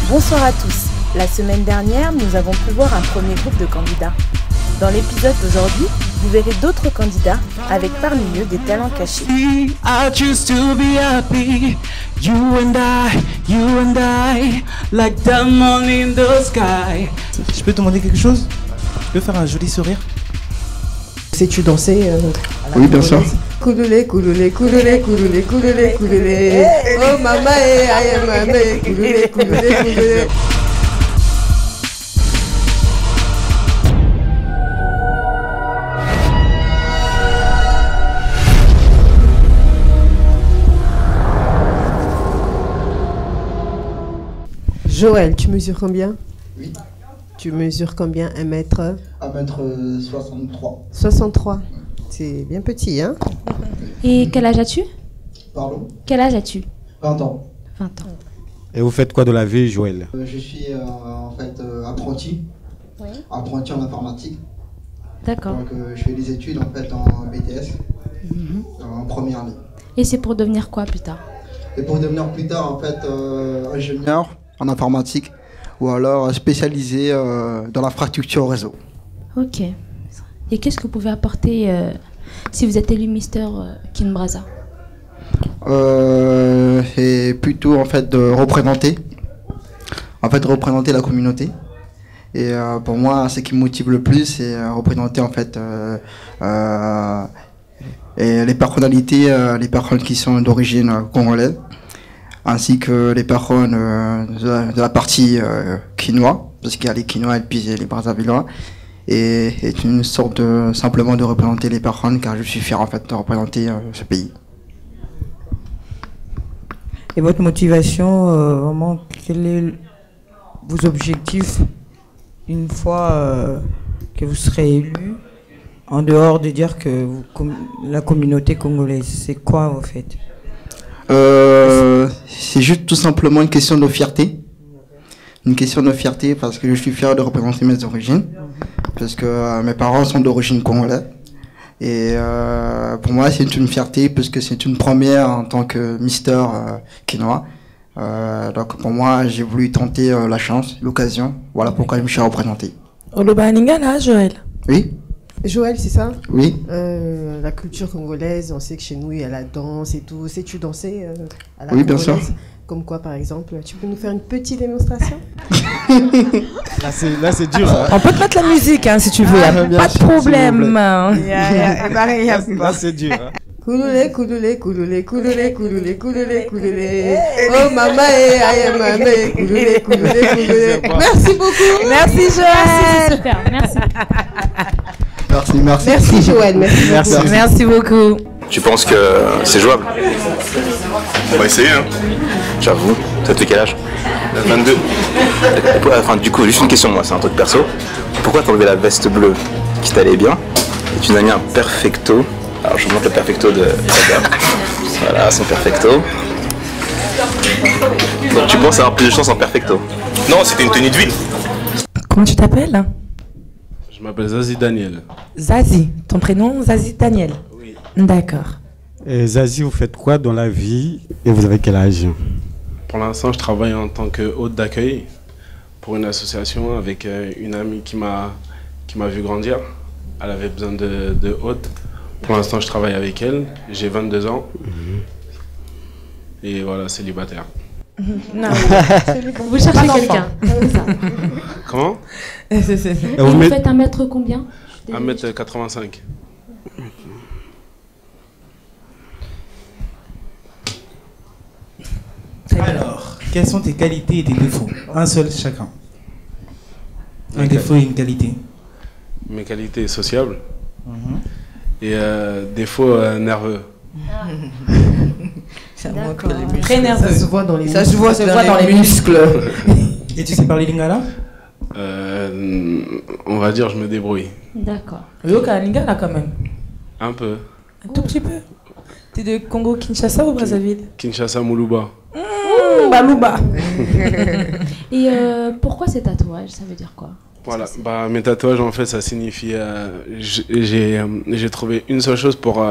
Bonsoir à tous. La semaine dernière, nous avons pu voir un premier groupe de candidats. Dans l'épisode d'aujourd'hui, vous verrez d'autres candidats avec parmi eux des talents cachés. I choose to be happy, you and I, like diamond in the sky. Je peux te demander quelque chose? Tu peux faire un joli sourire? Sais-tu danser Oui, bien sûr. Couloulé, couloulé, couloulé, couloulé, couloulé, couloulé. Oh maman, aïe maman, couloulé, couloulé, couloulé. Joël, tu mesures combien? Oui. Tu mesures combien? 1 mètre? 1m63. 63. C'est bien petit, hein? Et quel âge as-tu? Pardon? Quel âge as-tu? 20 ans. 20 ans. Et vous faites quoi de la vie, Joël? Je suis en fait apprenti. Oui. Apprenti en informatique. D'accord. Donc je fais des études en fait en BTS, en première année. Et c'est pour devenir quoi plus tard? Et pour devenir plus tard en fait ingénieur en informatique ou alors spécialisé dans l'infrastructure réseau. Ok. Et qu'est-ce que vous pouvez apporter si vous êtes élu Mister Kinshasa? Et plutôt en fait de représenter la communauté. Et pour moi, ce qui me motive le plus, c'est représenter en fait et les personnalités, les personnes qui sont d'origine congolaise, ainsi que les personnes de la partie quinois, parce qu'il y a les quinois et puis les Brazzavillois. Et c'est une sorte de simplement de représenter les personnes, car je suis fier en fait de représenter ce pays. Et votre motivation, vraiment, quels sont vos objectifs une fois que vous serez élu, en dehors de dire que la communauté congolaise, c'est quoi en fait? C'est juste tout simplement une question de fierté. Une question de fierté parce que je suis fier de représenter mes origines, parce que mes parents sont d'origine congolaise. Et pour moi, c'est une fierté parce que c'est une première en tant que Mister Quinois. Donc pour moi, j'ai voulu tenter la chance, l'occasion. Voilà pourquoi je me suis représenté. Oloba Lingala, Joël? Oui. Joël, c'est ça? Oui. La culture congolaise, on sait que chez nous, il y a la danse et tout. Sais-tu danser à la Oui, bien sûr. Comme quoi, par exemple? Tu peux nous faire une petite démonstration? Là, c'est dur. Hein. On peut te mettre la musique hein, si tu veux, pas de problème. Là, c'est dur. Hein. Couloulé, couloulé, couloulé, couloulé, couloulé, couloulé, couloulé. Oh maman, aïe maman, couloulé, couloulé, couloulé. Merci beaucoup. Merci Joël. Super, merci. Merci. Merci Joël, Merci beaucoup. Tu penses que c'est jouable? On va essayer, hein. J'avoue. Ça te fait quel âge? 22. Enfin, du coup, juste une question, moi, c'est un truc perso. Pourquoi t'as enlevé la veste bleue qui t'allait bien et tu nous as mis un perfecto? Alors, je vous montre le perfecto de Isabelle. Voilà, son perfecto. Donc, tu penses avoir plus de chance en perfecto? Non, c'était une tenue de ville. Comment tu t'appelles? Je m'appelle Zazie Daniel. Zazie, ton prénom Zazie Daniel? Oui. D'accord. Et Zazie, vous faites quoi dans la vie et vous avez quel âge? Pour l'instant, je travaille en tant que hôte d'accueil pour une association avec une amie qui m'a vu grandir. Elle avait besoin de hôtes. Pour l'instant, je travaille avec elle. J'ai 22 ans. Et voilà, célibataire. Non, vous cherchez quelqu'un. Comment? Et vous faites 1 mètre combien? 1m85. Alors, quelles sont tes qualités et tes défauts? Un seul chacun. Un défaut et une qualité. Mes qualités sociables. Et défaut nerveux. Très nerveux. Ça se voit dans les Ça se voit dans les muscles. Et tu sais parler lingala? On va dire je me débrouille. D'accord. Yoka lingala quand même. Un peu. Un tout petit peu. T'es de Congo Kinshasa ou Brazzaville? Kinshasa Moulouba. Balouba. Et pourquoi ces tatouages? Ça veut dire quoi? Voilà, bah, mes tatouages en fait ça signifie j'ai trouvé une seule chose pour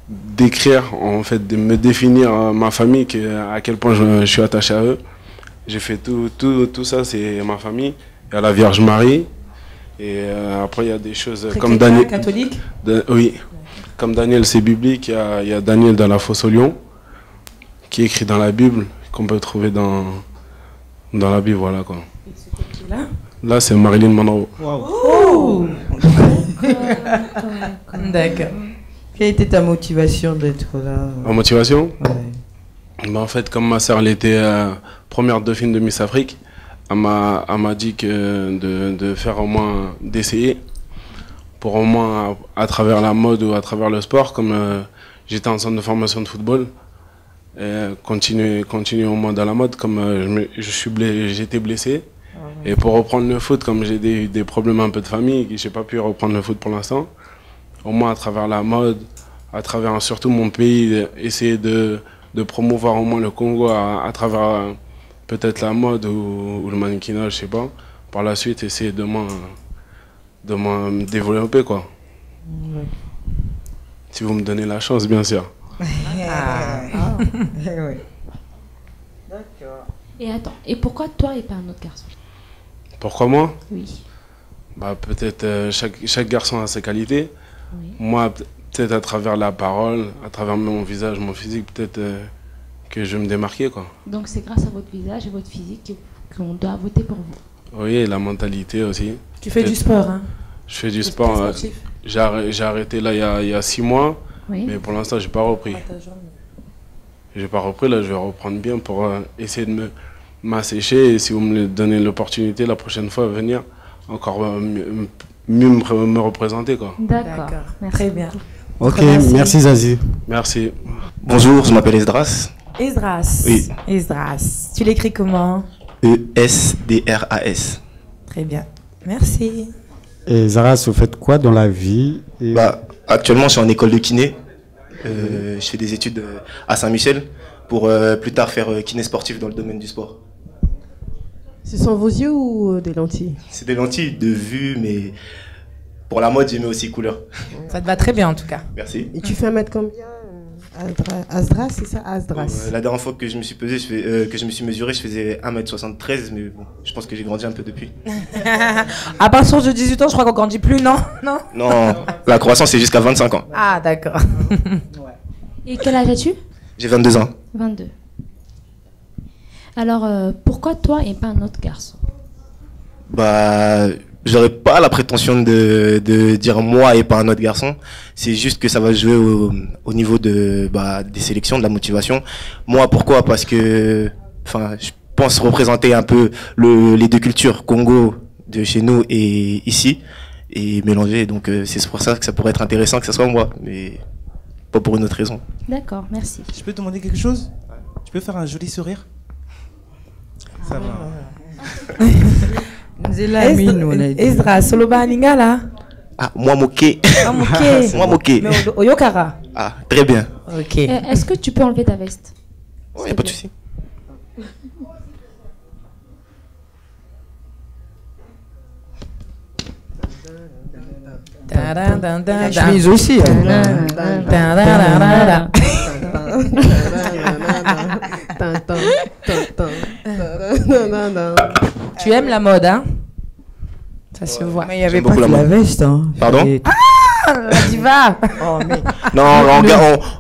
décrire en fait, de me définir ma famille, à quel point je suis attaché à eux. J'ai fait tout ça, c'est ma famille. Il y a la Vierge Marie. Et après, il y a des choses comme Daniel. Catholique. Oui. Comme Daniel, c'est biblique. Il y a Daniel dans la fosse au lion, qui est écrit dans la Bible, qu'on peut trouver dans la Bible, voilà quoi. Là, c'est Marilyn Monroe. Oh D'accord. Quelle était ta motivation d'être là? Ma motivation? Ouais. En fait, comme ma soeur, elle était première dauphine de Miss Afrique, elle m'a dit que de faire au moins, d'essayer, pour au moins, à travers la mode ou à travers le sport, comme j'étais en centre de formation de football, continuer au moins dans la mode, comme j'étais blessé. Et pour reprendre le foot, comme j'ai des problèmes un peu de famille, je n'ai pas pu reprendre le foot pour l'instant, au moins à travers la mode, à travers surtout mon pays, essayer de promouvoir au moins le Congo à travers peut-être la mode ou le mannequinage, je sais pas. Par la suite, essayer de me développer, quoi. Ouais. Si vous me donnez la chance, bien sûr. Oui. D'accord. Et attends, et pourquoi toi et pas un autre garçon? Pourquoi moi? Oui. Bah, peut-être chaque garçon a ses qualités. Oui. Moi, peut-être à travers la parole, à travers mon visage, mon physique, peut-être que je vais me démarquer, quoi. Donc c'est grâce à votre visage et votre physique qu'on doit voter pour vous. Oui, et la mentalité aussi. Tu fais du sport, hein? Je fais du sport. J'ai arrêté là il y a 6 mois, Oui. mais pour l'instant, j'ai pas repris. J'ai pas repris, là, je vais reprendre bien pour essayer de m'assécher. Et si vous me donnez l'opportunité la prochaine fois à venir, encore mieux me représenter, quoi. D'accord. Très bien. Ok, merci Zazie. Merci. Bonjour, je m'appelle Esdras. Esdras. Oui. Esdras. Tu l'écris comment? E-S-D-R-A-S. Très bien. Merci. Et Zaras, vous faites quoi dans la vie? Actuellement, je suis en école de kiné. Je fais des études à Saint-Michel pour plus tard faire kiné sportif dans le domaine du sport. Ce sont vos yeux ou des lentilles? C'est des lentilles de vue, mais pour la mode, j'ai mis aussi couleur. Ça te va très bien en tout cas. Merci. Et tu fais 1 mètre combien? Asdras, c'est ça? Asdras. La dernière fois que je me suis pesé, que je me suis mesuré, je faisais 1m73, mais bon, je pense que j'ai grandi un peu depuis. À partir de 18 ans, je crois qu'on grandit plus, non? Non, la croissance c'est jusqu'à 25 ans. Ah, d'accord. Et quel âge as-tu? J'ai 22 ans. 22. Alors, pourquoi toi et pas un autre garçon? Bah, j'aurais pas la prétention de dire moi et pas un autre garçon. C'est juste que ça va jouer au niveau des sélections, de la motivation. Moi, pourquoi? Parce que, je pense représenter un peu les deux cultures, Congo de chez nous et ici, et mélanger. Donc, c'est pour ça que ça pourrait être intéressant que ce soit moi, mais pas pour une autre raison. D'accord, merci. Je peux te demander quelque chose? Tu peux faire un joli sourire? Ça va. Esdras, Soloba Ningala. Ah, moi moqué. Moi moqué. Mais Oyokara. Ah, très bien. Ok. Est-ce que tu peux enlever ta veste? Ouais, y a pas de souci. La chemise aussi. Tu aimes la mode, hein? Ça se voit. Mais il n'y avait pas que la veste. Hein. Pardon? La diva. Non,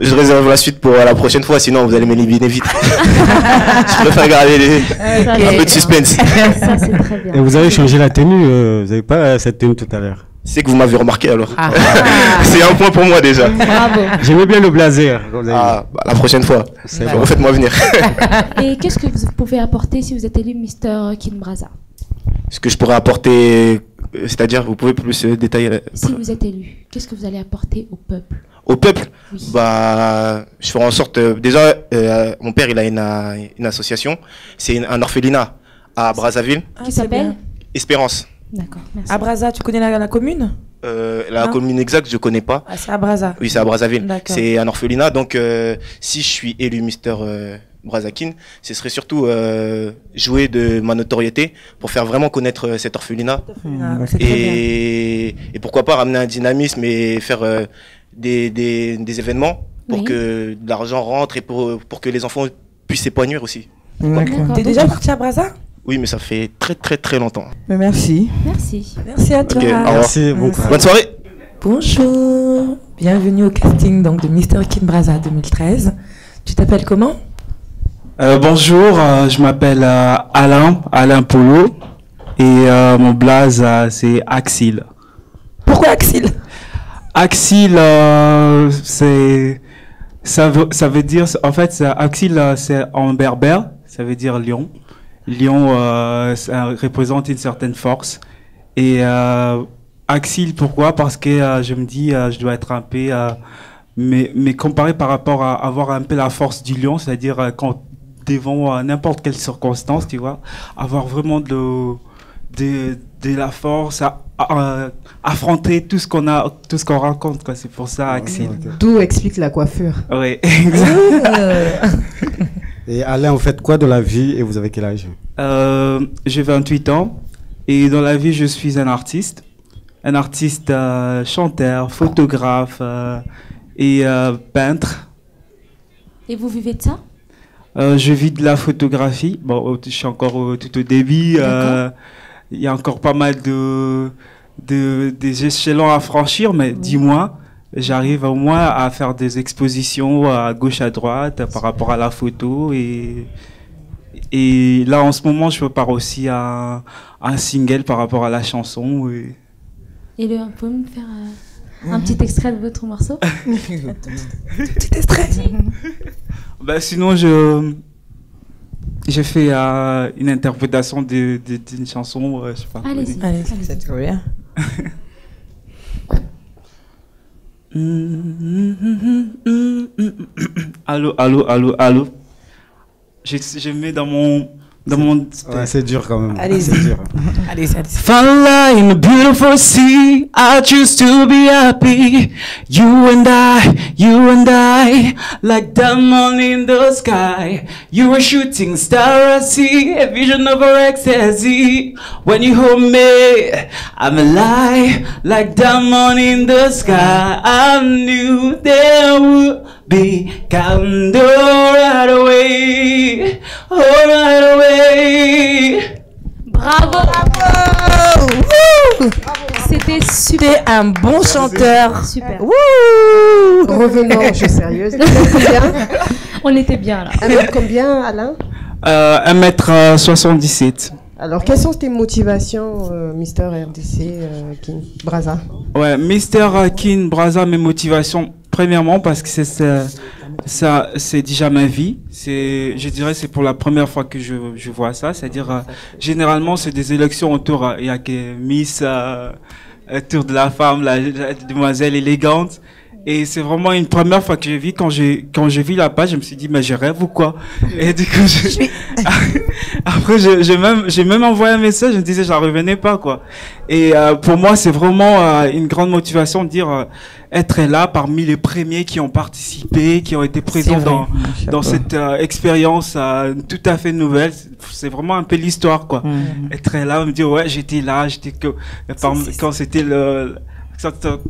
je réserve la suite pour la prochaine fois, sinon vous allez m'éliminer vite. Je préfère garder un peu de suspense. Ça, c'est très bien. Et vous avez changé la tenue, vous n'avez pas cette tenue tout à l'heure. C'est que vous m'avez remarqué alors. C'est un point pour moi déjà. Bravo. J'aimais bien le blazer. La prochaine fois. Refaites-moi venir. Et qu'est-ce que vous pouvez apporter si vous êtes élu Mister Kinshasa? Ce que je pourrais apporter, c'est-à-dire, vous pouvez plus détailler. Si vous êtes élu, qu'est-ce que vous allez apporter au peuple? Au peuple? Oui. Je ferai en sorte. Déjà, mon père, il a une association. C'est un orphelinat à Brazzaville. Qui s'appelle? Espérance. D'accord, merci. À Brazza, tu connais la commune? La commune exacte, je connais pas. Ah, c'est à Brazza. Oui, c'est à Brazzaville. C'est un orphelinat. Donc, si je suis élu Mister Brazzakin, ce serait surtout jouer de ma notoriété pour faire vraiment connaître cet orphelinat. Et pourquoi pas ramener un dynamisme et faire des événements pour que de l'argent rentre et pour que les enfants puissent s'épanouir aussi. D'accord. T'es déjà parti à Brazza? Oui, mais ça fait très très très longtemps. Mais merci. Merci. Merci à toi. Ok, au revoir. Merci beaucoup. Bonne soirée. Bonjour. Bienvenue au casting donc, de Mr. Kin Brazza 2013. Tu t'appelles comment? Bonjour, je m'appelle Alain Polo et mon blaze c'est Axil. Pourquoi Axil? Axil, ça veut dire, en fait, Axil c'est en berbère, ça veut dire lion. Lion, ça représente une certaine force. Et Axil, pourquoi? Parce que je me dis, je dois être un peu, mais comparé par rapport à avoir un peu la force du lion, c'est-à-dire quand devant n'importe quelle circonstance, tu vois, avoir vraiment de la force à affronter tout ce qu'on rencontre, quoi. C'est pour ça, Axil. D'où explique la coiffure. Oui, exactement. Et Alain, vous faites quoi de la vie et vous avez quel âge? J'ai 28 ans et dans la vie, je suis un artiste, chanteur, photographe et peintre. Et vous vivez de ça? Je vis de la photographie. Bon, je suis encore tout au début. Il y a encore pas mal des échelons à franchir, mais dis-moi, j'arrive au moins à faire des expositions à gauche, à droite par rapport à la photo. Et là, en ce moment, je prépare aussi un single par rapport à la chanson. Et vous pouvez me faire un petit extrait de votre morceau? Petit extrait. Ben, sinon, j'ai fait une interprétation d'une chanson, je sais pas. Allez-y. C'est trop bien. Allô. Je mets dans mon... Ouais, c'est dur quand même. Allez-y. C'est dur. Allez-y. Fly in a beautiful sea, I choose to be happy. You and I, like diamond in the sky. You're a shooting star I see, a vision of our ecstasy. When you hold me, I'm alive, like diamond in the sky. I knew there would be candor right away, oh right away. Bravo! C'était super. Un bon chanteur. Super. Revenons aux choses sérieuses. On était bien là. 1m combien, Alain? 1m77. Alors, quelles sont tes motivations, Mister RDC Kin Brazza? Ouais, Mister Kin Brazza, mes motivations, premièrement, parce que c'est déjà ma vie. Je dirais, c'est pour la première fois que je vois ça. C'est-à-dire, généralement, c'est des élections autour, il y a que Miss, Tour de la femme, la demoiselle élégante. Et c'est vraiment une première fois que j'ai vu, quand j'ai vu la page, je me suis dit, mais je rêve ou quoi? Et du coup, après, j'ai même envoyé un message, je me disais, j'en revenais pas, quoi. Et pour moi, c'est vraiment une grande motivation de dire, être là parmi les premiers qui ont participé, qui ont été présents dans cette expérience tout à fait nouvelle. C'est vraiment un peu l'histoire, quoi. Être là, me dire, ouais, j'étais là, quand c'était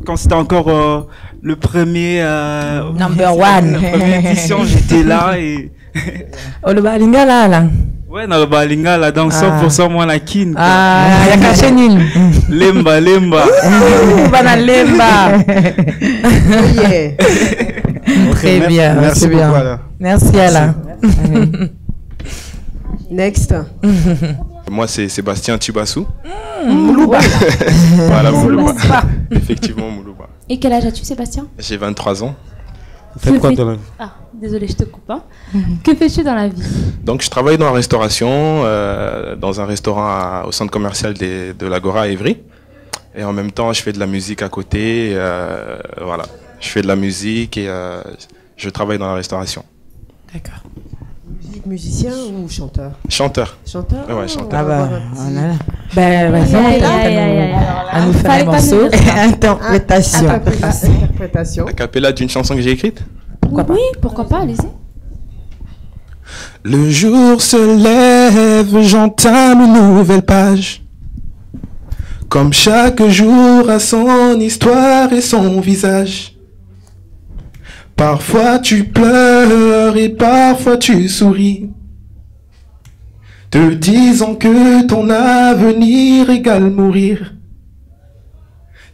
quand c'était encore le premier Number one. la première édition, j'étais là et Oh le balinga là. ouais, dans le balinga là, dans 100% moi la kin. Ah, ya caché nini? Lemba. Bana lemba. Yeah. Très bien. Merci beaucoup, bien. Alain. Merci Alain. Next. Moi, c'est Sébastien Tibassou. Moulouba. Voilà, Moulouba. Effectivement, Moulouba. Et quel âge as-tu, Sébastien? J'ai 23 ans. Vous faites quoi dans la vie? Ah, désolé, je te coupe. Hein. Que fais-tu dans la vie? Donc, je travaille dans la restauration, dans un restaurant au centre commercial de l'Agora à Évry. Et en même temps, je fais de la musique à côté. Voilà. Je fais de la musique et je travaille dans la restauration. D'accord. Musicien ou chanteur? Chanteur. Chanteur? Ouais, chanteur. Ah bah, voilà. Ben, vas-y, à nous faire un Fallait pas morceau. nous dire ça. Interprétation. Interprétation. A cappella d'une chanson que j'ai écrite? Oui, pourquoi pas, allez-y. Le jour se lève, j'entame une nouvelle page. Comme chaque jour a son histoire et son visage. Parfois tu pleures et parfois tu souris. te disant que ton avenir égale mourir.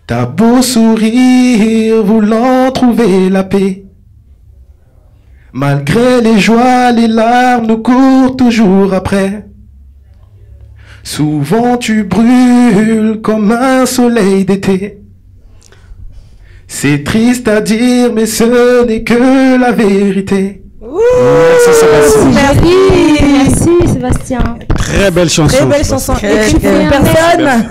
T'as beau sourire, voulant trouver la paix. Malgré les joies, les larmes nous courent toujours après. Souvent tu brûles comme un soleil d'été. C'est triste à dire, mais ce n'est que la vérité. Merci Sébastien. Merci Sébastien. Très belle chanson. Très belle chanson. Écrite pour une personne.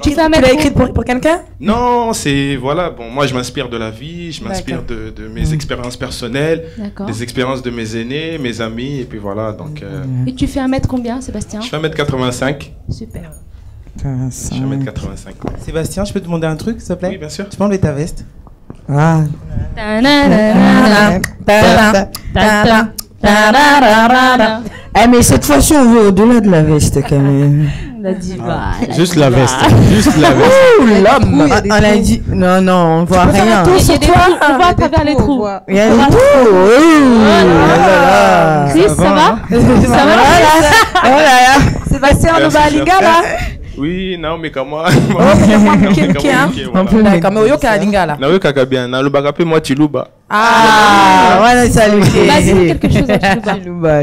Tu l'as écrite pour quelqu'un? Non, c'est voilà. Bon, moi, je m'inspire de la vie, je m'inspire de mes expériences personnelles, des expériences de mes aînés, mes amis, et puis voilà. Donc. Et tu fais 1m combien, Sébastien? Je fais 1m85. Super. Je fais 1m85. Sébastien, je peux te demander un truc, s'il te plaît? Oui, bien sûr. Tu peux enlever ta veste? Ah. Mais cette fois-ci, on veut au-delà de la veste quand même. La diva. Juste la veste. Juste la veste. Ouh, l'homme. On a dit. Non, non, on voit rien. On voit à travers les trous. Il y a des trous. Chris, ça va? Ça va? Sébastien, on va à Lingala là? Oui, non, mais comme moi. D'accord, mais Oyoka à Lingala. Non, Oyoka bien. Na luba kape moi Tiluba. Ah, voilà, salut. Vas-y, quelque chose à Tiluba.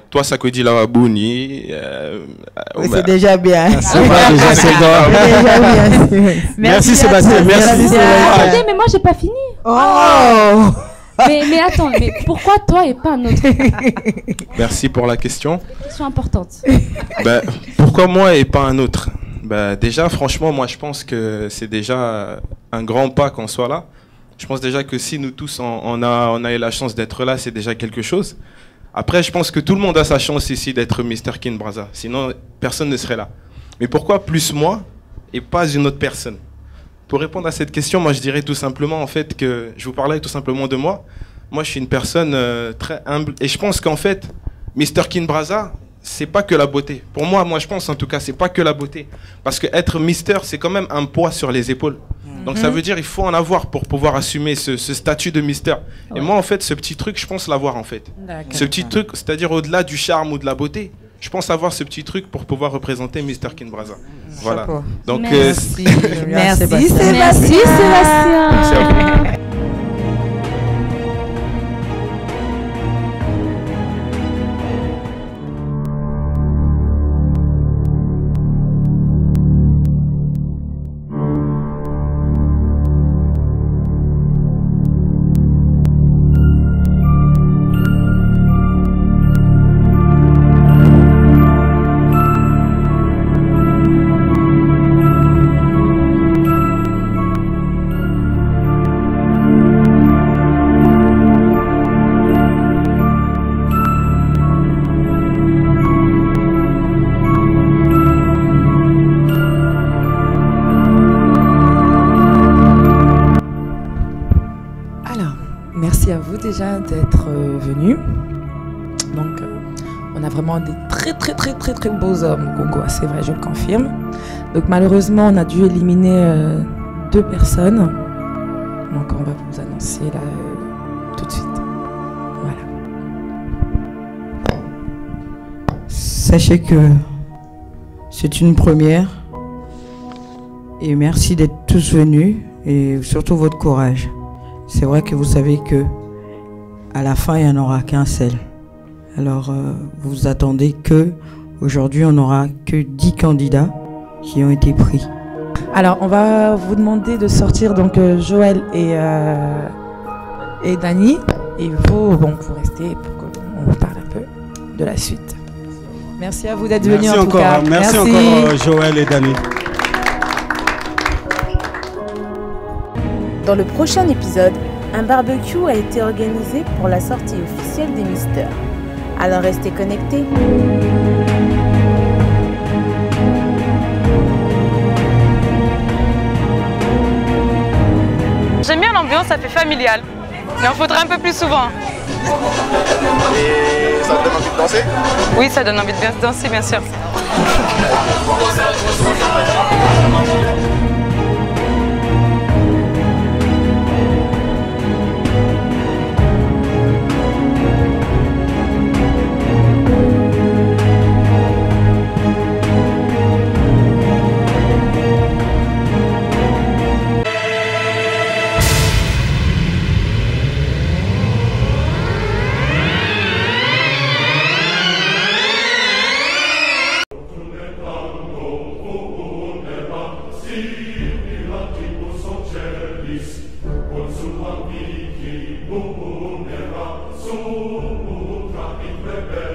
Toi, ça que dit la Bouni. C'est déjà bien. Ça va déjà, c'est bon. Merci Sébastien. Merci. Attendez, mais moi j'ai pas fini. Oh. Mais attends, mais pourquoi toi et pas un autre? Merci pour la question. Question importante. Ben, pourquoi moi et pas un autre? Ben, déjà, franchement, moi je pense que c'est déjà un grand pas qu'on soit là. Je pense déjà que si nous tous on a eu la chance d'être là, c'est déjà quelque chose. Après, je pense que tout le monde a sa chance ici d'être Mr. Kin Brazza. Sinon, personne ne serait là. Mais pourquoi plus moi et pas une autre personne? Pour répondre à cette question, moi je dirais tout simplement en fait que je vous parlais tout simplement de moi. Moi je suis une personne très humble et je pense qu'en fait Mr. Kin Brazza c'est pas que la beauté. Pour moi je pense en tout cas c'est pas que la beauté parce que être Mister c'est quand même un poids sur les épaules. Donc ça veut dire il faut en avoir pour pouvoir assumer ce statut de Mister. Et moi en fait ce petit truc je pense l'avoir en fait. Ce petit truc c'est-à-dire au-delà du charme ou de la beauté. Je pense avoir ce petit truc pour pouvoir représenter Mr. Kin Brazza. Voilà. Chapeau. Donc merci. Merci Sébastien. Merci à vous. Merci à vous déjà d'être venus. Donc, on a vraiment des très beaux hommes au Congo, c'est vrai, je le confirme. Donc malheureusement, on a dû éliminer 2 personnes. Donc on va vous annoncer là tout de suite. Voilà. Sachez que c'est une première. Et merci d'être tous venus et surtout votre courage. C'est vrai que vous savez que à la fin, il n'y en aura qu'un seul. Alors, vous attendez que aujourd'hui, on n'aura que 10 candidats qui ont été pris. Alors, on va vous demander de sortir donc Joël et Dany. Et vous, bon, vous restez pour qu'on vous parle un peu de la suite. Merci à vous d'être venus en tout cas. Merci encore Joël et Dany. Dans le prochain épisode, un barbecue a été organisé pour la sortie officielle des Mystères. Alors restez connectés. J'aime bien l'ambiance, ça fait familial. Mais on faudrait un peu plus souvent. Et ça te donne envie de danser? Oui, ça donne envie de bien danser, bien sûr. Consulam vici munera sumutra in plebe